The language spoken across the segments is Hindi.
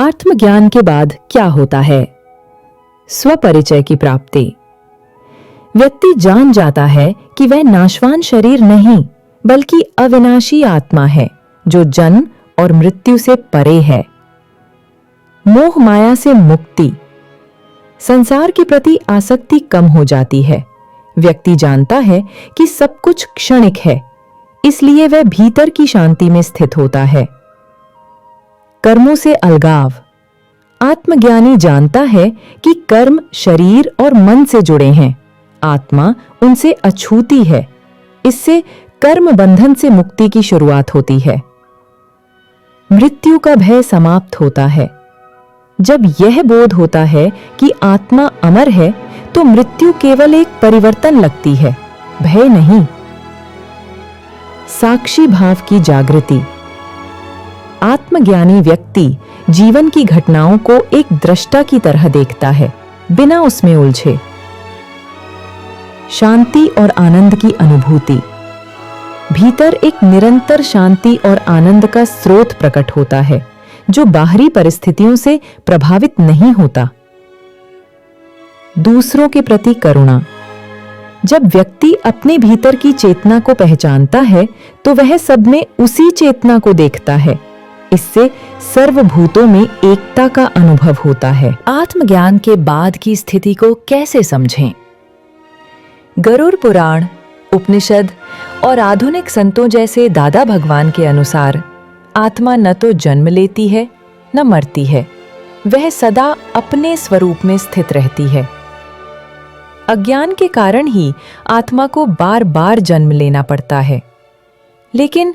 आत्मज्ञान के बाद क्या होता है? स्वपरिचय की प्राप्ति। व्यक्ति जान जाता है कि वह नाशवान शरीर नहीं बल्कि अविनाशी आत्मा है जो जन्म और मृत्यु से परे है। मोह माया से मुक्ति। संसार के प्रति आसक्ति कम हो जाती है। व्यक्ति जानता है कि सब कुछ क्षणिक है, इसलिए वह भीतर की शांति में स्थित होता है। कर्मों से अलगाव। आत्मज्ञानी जानता है कि कर्म शरीर और मन से जुड़े हैं, आत्मा उनसे अछूती है। इससे कर्म बंधन से मुक्ति की शुरुआत होती है। मृत्यु का भय समाप्त होता है। जब यह बोध होता है कि आत्मा अमर है तो मृत्यु केवल एक परिवर्तन लगती है, भय नहीं। साक्षी भाव की जागृति। आत्मज्ञानी व्यक्ति जीवन की घटनाओं को एक दृष्टा की तरह देखता है, बिना उसमें उलझे। शांति और आनंद की अनुभूति। भीतर एक निरंतर शांति और आनंद का स्रोत प्रकट होता है जो बाहरी परिस्थितियों से प्रभावित नहीं होता। दूसरों के प्रति करुणा। जब व्यक्ति अपने भीतर की चेतना को पहचानता है तो वह सब में उसी चेतना को देखता है। इससे सर्वभूतों में एकता का अनुभव होता है। आत्मज्ञान के बाद की स्थिति को कैसे समझें? गरुड़ पुराण, उपनिषद और आधुनिक संतों जैसे दादा भगवान के अनुसार आत्मा न तो जन्म लेती है न मरती है, वह सदा अपने स्वरूप में स्थित रहती है। अज्ञान के कारण ही आत्मा को बार बार जन्म लेना पड़ता है, लेकिन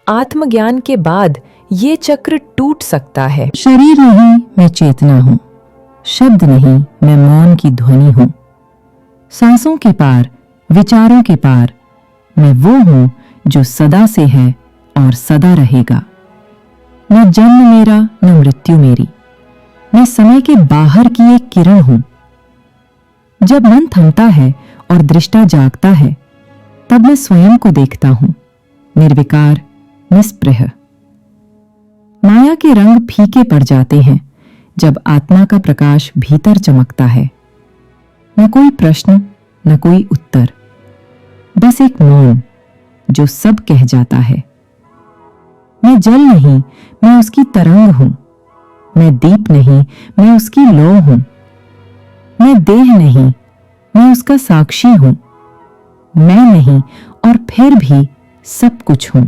आत्मज्ञान के बाद ये चक्र टूट सकता है। शरीर नहीं, मैं चेतना हूँ। शब्द नहीं, मैं मौन की ध्वनि हूँ। सांसों के पार, विचारों के पार, मैं वो हूँ जो सदा से है और सदा रहेगा। न जन्म मेरा, न मृत्यु मेरी। मैं समय के बाहर की एक किरण हूँ। जब मन थमता है और दृष्टा जागता है, तब मैं स्वयं को देखता हूँ, निर्विकार, निस्पृह। माया के रंग फीके पड़ जाते हैं जब आत्मा का प्रकाश भीतर चमकता है। न कोई प्रश्न, न कोई उत्तर, बस एक मौन जो सब कह जाता है। मैं जल नहीं, मैं उसकी तरंग हूं। मैं दीप नहीं, मैं उसकी लौ हूं। मैं देह नहीं, मैं उसका साक्षी हूं। मैं नहीं और फिर भी सब कुछ हूं।